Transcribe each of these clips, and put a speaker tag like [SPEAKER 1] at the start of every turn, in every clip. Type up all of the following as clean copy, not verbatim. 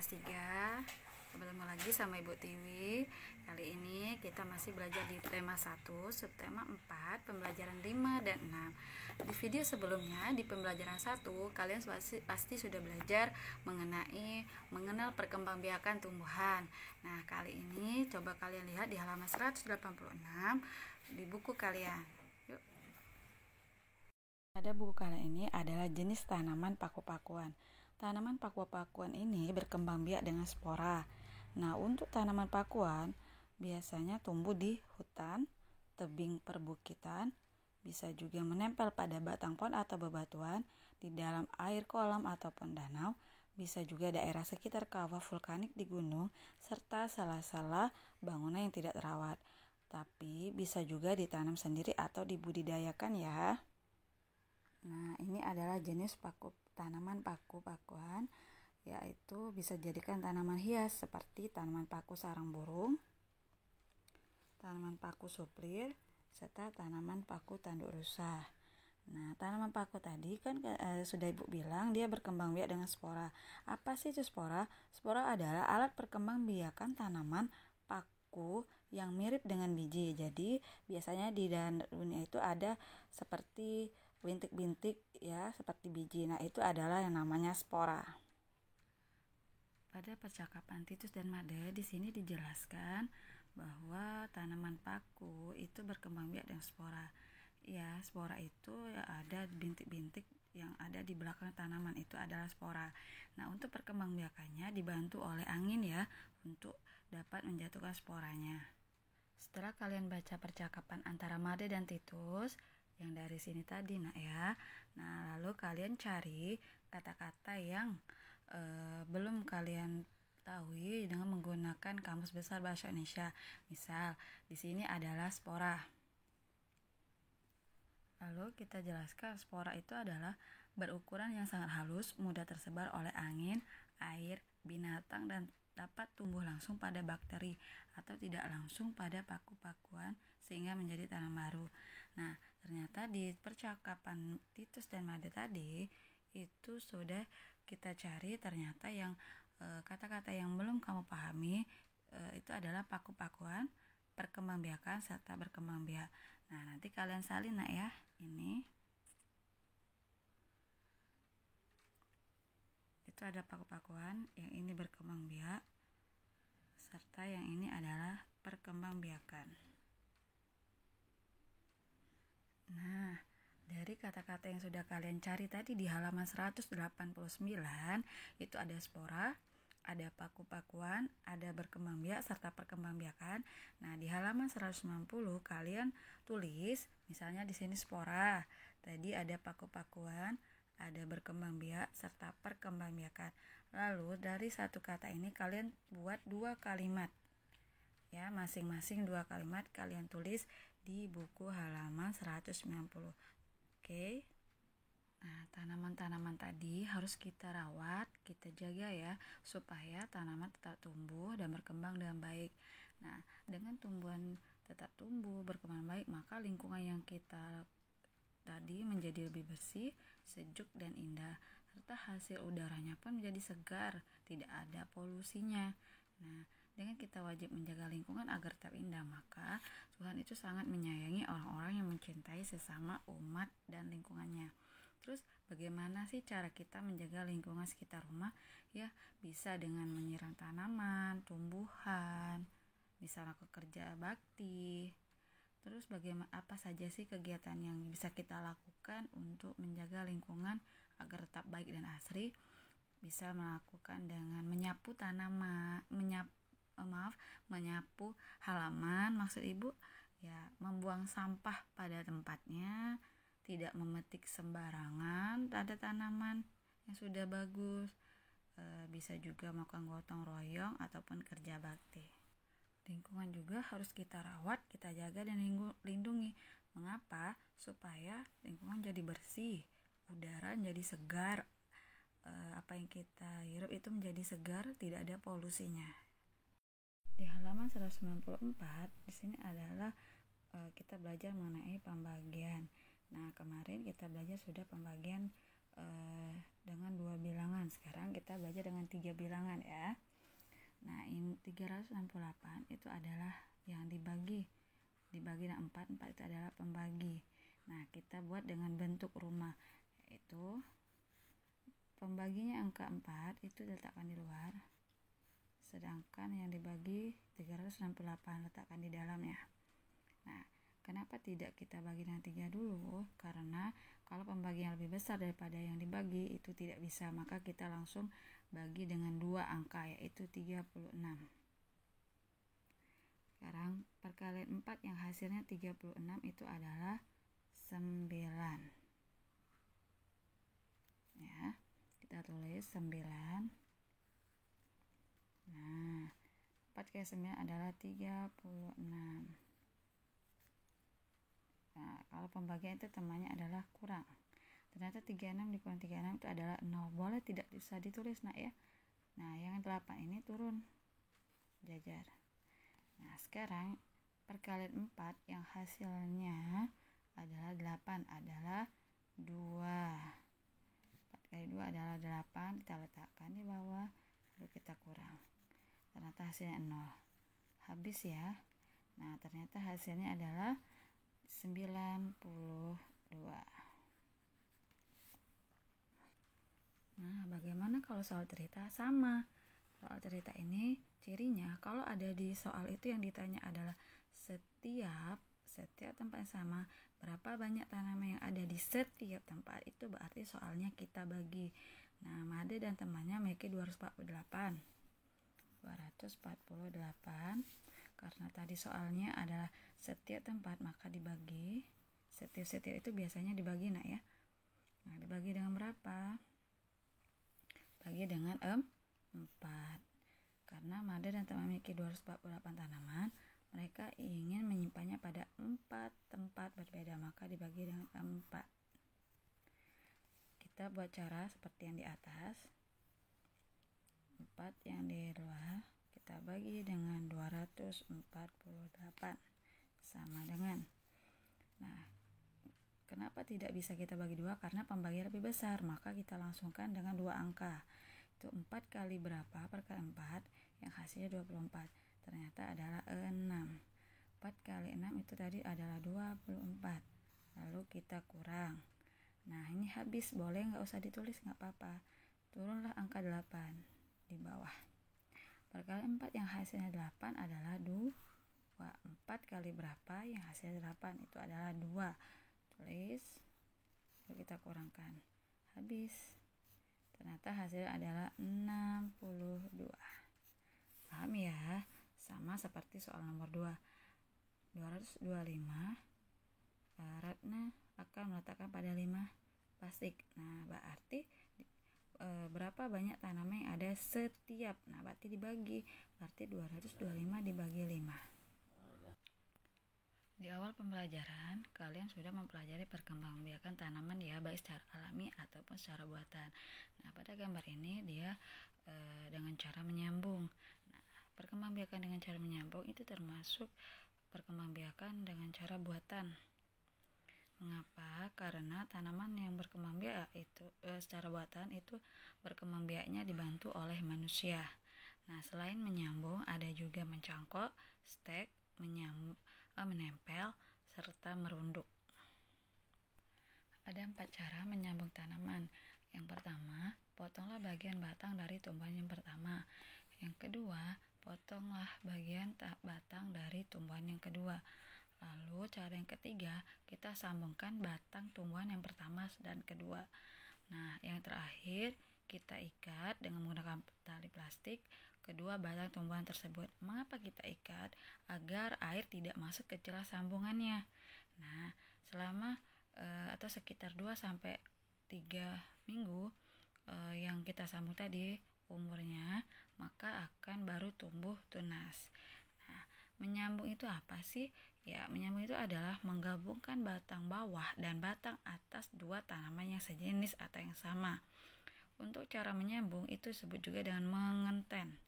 [SPEAKER 1] kelas 3. Ketemu lagi sama Ibu Tiwi. Kali ini kita masih belajar di tema 1, subtema 4, pembelajaran 5 dan 6. Di video sebelumnya, di pembelajaran 1, kalian pasti sudah belajar mengenal perkembangbiakan tumbuhan. Nah, kali ini coba kalian lihat di halaman 186 di buku kalian. Yuk. Pada buku kalian ini adalah jenis tanaman paku-pakuan. Tanaman paku-pakuan ini berkembang biak dengan spora. Nah, untuk tanaman pakuan biasanya tumbuh di hutan, tebing perbukitan, bisa juga menempel pada batang pohon atau bebatuan, di dalam air kolam ataupun danau, bisa juga daerah sekitar kawah vulkanik di gunung, serta sela-sela bangunan yang tidak terawat. Tapi bisa juga ditanam sendiri atau dibudidayakan ya. Nah, ini adalah jenis tanaman paku-pakuan, yaitu bisa jadikan tanaman hias seperti tanaman paku sarang burung, tanaman paku suplir, serta tanaman paku tanduk rusa. Nah, tanaman paku tadi kan sudah Ibu bilang dia berkembang biak dengan spora. Apa sih itu spora? Spora adalah alat perkembangbiakan tanaman paku yang mirip dengan biji. Jadi, biasanya di daunnya itu ada seperti bintik-bintik ya, seperti biji. Nah, itu adalah yang namanya spora. Pada percakapan Titus dan Made di sini dijelaskan bahwa tanaman paku itu berkembang biak dengan spora. Ya, spora itu ada bintik-bintik yang ada di belakang tanaman, itu adalah spora. Nah, untuk perkembangbiakannya dibantu oleh angin ya, untuk dapat menjatuhkan sporanya. Setelah kalian baca percakapan antara Made dan Titus yang dari sini tadi ya. Nah, lalu kalian cari kata-kata yang belum kalian ketahui dengan menggunakan Kamus Besar Bahasa Indonesia. Misal, di sini adalah spora. Lalu kita jelaskan spora itu adalah berukuran yang sangat halus, mudah tersebar oleh angin, air, binatang, dan dapat tumbuh langsung pada bakteri atau tidak langsung pada paku-pakuan sehingga menjadi tanam baru. Nah, ternyata di percakapan Titus dan Made tadi itu sudah kita cari, ternyata yang kata-kata yang belum kamu pahami itu adalah paku-pakuan, perkembangbiakan, serta berkembang biak. Nah, nanti kalian salin ya. Ini itu ada paku-pakuan, yang ini berkembang biak, serta yang ini adalah perkembangbiakan. Nah, dari kata-kata yang sudah kalian cari tadi di halaman 189 itu ada spora, ada paku-pakuan, ada berkembang biak serta perkembangbiakan. Nah, di halaman 190 kalian tulis misalnya di sini spora, tadi ada paku-pakuan, ada berkembang biak serta perkembangbiakan. Lalu dari satu kata ini kalian buat 2 kalimat. Ya, masing-masing 2 kalimat kalian tulis di buku halaman 190. Oke. Nah, tanaman-tanaman tadi harus kita rawat, kita jaga ya, supaya tanaman tetap tumbuh dan berkembang dengan baik. Nah, dengan tumbuhan tetap tumbuh, berkembang baik, maka lingkungan yang kita tadi menjadi lebih bersih, sejuk, dan indah. Serta hasil udaranya pun menjadi segar, tidak ada polusinya. Nah, dengan kita wajib menjaga lingkungan agar tetap indah, maka Tuhan itu sangat menyayangi orang-orang yang mencintai sesama umat dan lingkungannya. Terus bagaimana sih cara kita menjaga lingkungan sekitar rumah? Ya, bisa dengan menyiram tanaman, tumbuhan, bisa lakukan kerja bakti. Terus apa saja sih kegiatan yang bisa kita lakukan untuk menjaga lingkungan agar tetap baik dan asri? Bisa melakukan dengan menyapu tanaman, menyapu halaman, maksud Ibu ya, membuang sampah pada tempatnya, tidak memetik sembarangan pada tanaman yang sudah bagus. Bisa juga melakukan gotong royong ataupun kerja bakti. Lingkungan juga harus kita rawat, kita jaga dan lindungi. Mengapa? Supaya lingkungan jadi bersih, udara jadi segar, apa yang kita hirup itu menjadi segar, tidak ada polusinya. Di halaman 194 di sini adalah kita belajar mengenai pembagian. Nah, kemarin kita belajar sudah pembagian dengan 2 bilangan. Sekarang kita baca dengan 3 bilangan ya. Nah, ini 368 itu adalah yang dibagi dengan 4 itu adalah pembagi. Nah, kita buat dengan bentuk rumah, yaitu pembaginya angka 4 itu letakkan di luar, sedangkan yang dibagi 368 letakkan di dalamnya. Nah, kenapa tidak kita bagi dengan 3 dulu? Karena kalau pembagian lebih besar daripada yang dibagi itu tidak bisa, maka kita langsung bagi dengan 2 angka, yaitu 36. Sekarang perkalian 4 yang hasilnya 36 itu adalah 9. Ya, kita tulis 9. Nah, 4 kali 9 adalah 36. Nah, kalau pembagian itu temannya adalah kurang. Ternyata 36 dikurang 36 itu adalah 0. Boleh tidak bisa ditulis nak ya. Nah, yang 8 ini turun jajar. Nah, sekarang perkalian 4 yang hasilnya adalah 8 adalah 2. 4 kali 2 adalah 8. Kita letakkan di bawah, lalu kita kurang. Ternyata hasilnya 0. Habis ya. Nah, ternyata hasilnya adalah 92. Nah, bagaimana kalau soal cerita? Sama. Soal cerita ini cirinya kalau ada di soal itu yang ditanya adalah setiap tempat yang sama, berapa banyak tanaman yang ada di setiap tempat, itu berarti soalnya kita bagi. Nah, Made dan temannya memiliki 248. Karena tadi soalnya adalah setiap tempat, maka dibagi. Setiap itu biasanya dibagi nak ya. Nah, dibagi dengan berapa? Bagi dengan 4. Karena Made dan teman memiliki 248 tanaman, mereka ingin menyimpannya pada 4 tempat berbeda, maka dibagi dengan 4. Kita buat cara seperti yang di atas. 4 yang di luar kita bagi dengan 248 sama dengan. Nah, kenapa tidak bisa kita bagi 2? Karena pembagian lebih besar, maka kita langsungkan dengan 2 angka. Itu 4 kali berapa? Perkali 4 yang hasilnya 24. Ternyata adalah 6. 4 kali 6 itu tadi adalah 24. Lalu kita kurang. Nah, ini habis, boleh nggak usah ditulis, nggak apa-apa. Turunlah angka 8 di bawah. Perkali 4 yang hasilnya 8 adalah 2. 4 kali berapa yang hasilnya 8? Itu adalah 2. Tulis, lalu kita kurangkan. Habis. Ternyata hasilnya adalah 62. Paham ya? Sama seperti soal nomor 2. 225 Ratna akan meletakkan pada 5 plastik. Nah, berarti berapa banyak tanaman yang ada setiap. Nah, berarti dibagi. Berarti 225 dibagi 5. Di awal pembelajaran, kalian sudah mempelajari perkembangbiakan tanaman ya, baik secara alami ataupun secara buatan. Nah, pada gambar ini dia dengan cara menyambung. Nah, perkembangbiakan dengan cara menyambung itu termasuk perkembangbiakan dengan cara buatan. Mengapa? Karena tanaman yang berkembang biak itu secara buatan itu berkembang biaknya dibantu oleh manusia. Nah, selain menyambung, ada juga mencangkok, stek, menempel, serta merunduk. Ada 4 cara menyambung tanaman. Yang pertama, potonglah bagian batang dari tumbuhan yang pertama. Yang kedua, potonglah bagian batang dari tumbuhan yang kedua. Lalu cara yang ketiga, kita sambungkan batang tumbuhan yang pertama dan kedua. Nah, yang terakhir, kita ikat dengan menggunakan tali plastik kedua batang tumbuhan tersebut. Mengapa kita ikat? Agar air tidak masuk ke celah sambungannya. Nah, selama atau sekitar 2-3 minggu yang kita sambung tadi umurnya, maka akan baru tumbuh tunas. Nah, menyambung itu apa sih? Ya, menyambung itu adalah menggabungkan batang bawah dan batang atas dua tanaman yang sejenis atau yang sama. Untuk cara menyambung itu disebut juga dengan mengenten.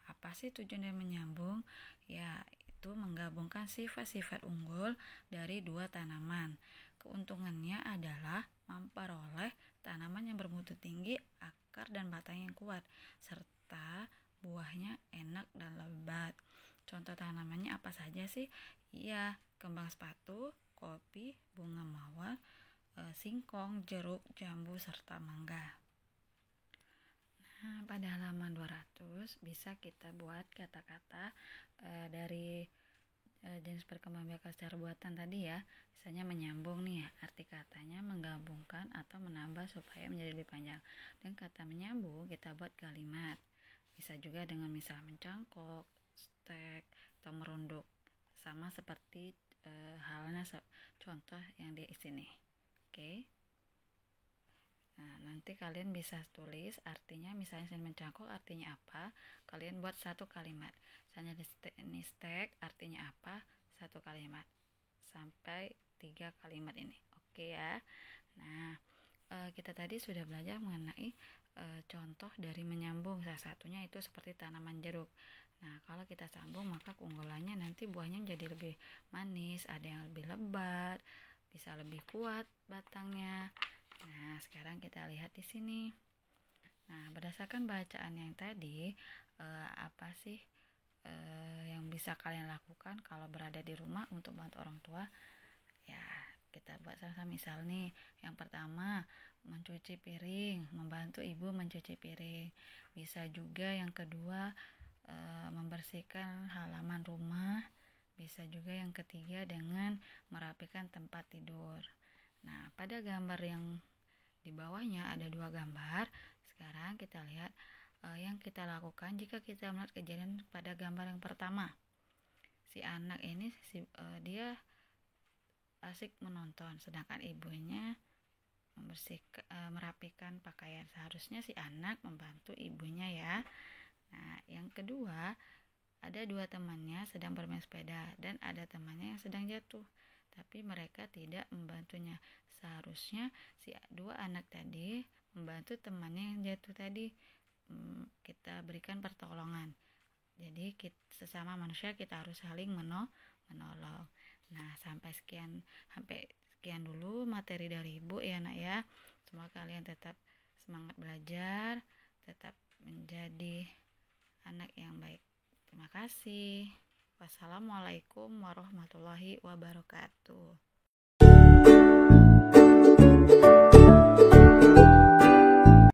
[SPEAKER 1] Apa sih tujuan dari menyambung? Ya, itu menggabungkan sifat-sifat unggul dari dua tanaman. Keuntungannya adalah memperoleh tanaman yang bermutu tinggi, akar dan batang yang kuat, serta buahnya enak dan lebat. Contoh tanamannya apa saja sih? Iya, kembang sepatu, kopi, bunga mawar, singkong, jeruk, jambu, serta mangga. Nah, pada halaman 200 bisa kita buat kata-kata dari jenis perkembangbiakan secara buatan tadi ya. Misalnya menyambung nih ya, arti katanya menggabungkan atau menambah supaya menjadi lebih panjang. Dan kata menyambung kita buat kalimat. Bisa juga dengan misal mencangkok, stek, atau merunduk. Sama seperti halnya contoh yang di sini. Oke. Nah, nanti kalian bisa tulis artinya, misalnya mencangkok artinya apa, kalian buat satu kalimat. Misalnya ini stek artinya apa, satu kalimat. Sampai 3 kalimat ini. Oke ya. Nah, kita tadi sudah belajar mengenai contoh dari menyambung. Salah satunya itu seperti tanaman jeruk. Nah, kalau kita sambung maka keunggulannya nanti buahnya jadi lebih manis, ada yang lebih lebat, bisa lebih kuat batangnya. Nah, sekarang kita lihat di sini. Nah, berdasarkan bacaan yang tadi, apa sih yang bisa kalian lakukan kalau berada di rumah untuk bantu orang tua? Ya, kita buat sama-sama. Misal nih, yang pertama mencuci piring, membantu ibu mencuci piring. Bisa juga yang kedua membersihkan halaman rumah. Bisa juga yang ketiga dengan merapikan tempat tidur. Nah, pada gambar yang di bawahnya ada 2 gambar. Sekarang kita lihat yang kita lakukan jika kita melihat kejadian pada gambar yang pertama. Si anak ini dia asik menonton, sedangkan ibunya merapikan pakaian. Seharusnya si anak membantu ibunya ya. Nah, yang kedua, ada 2 temannya sedang bermain sepeda dan ada temannya yang sedang jatuh, tapi mereka tidak membantunya. Seharusnya si 2 anak tadi membantu temannya yang jatuh tadi. Kita berikan pertolongan. Jadi sesama manusia kita harus saling menolong. Nah, sampai sekian dulu materi dari Ibu ya nak ya. Semoga kalian tetap semangat belajar, tetap menjadi anak yang baik. Terima kasih. Wassalamualaikum warahmatullahi wabarakatuh.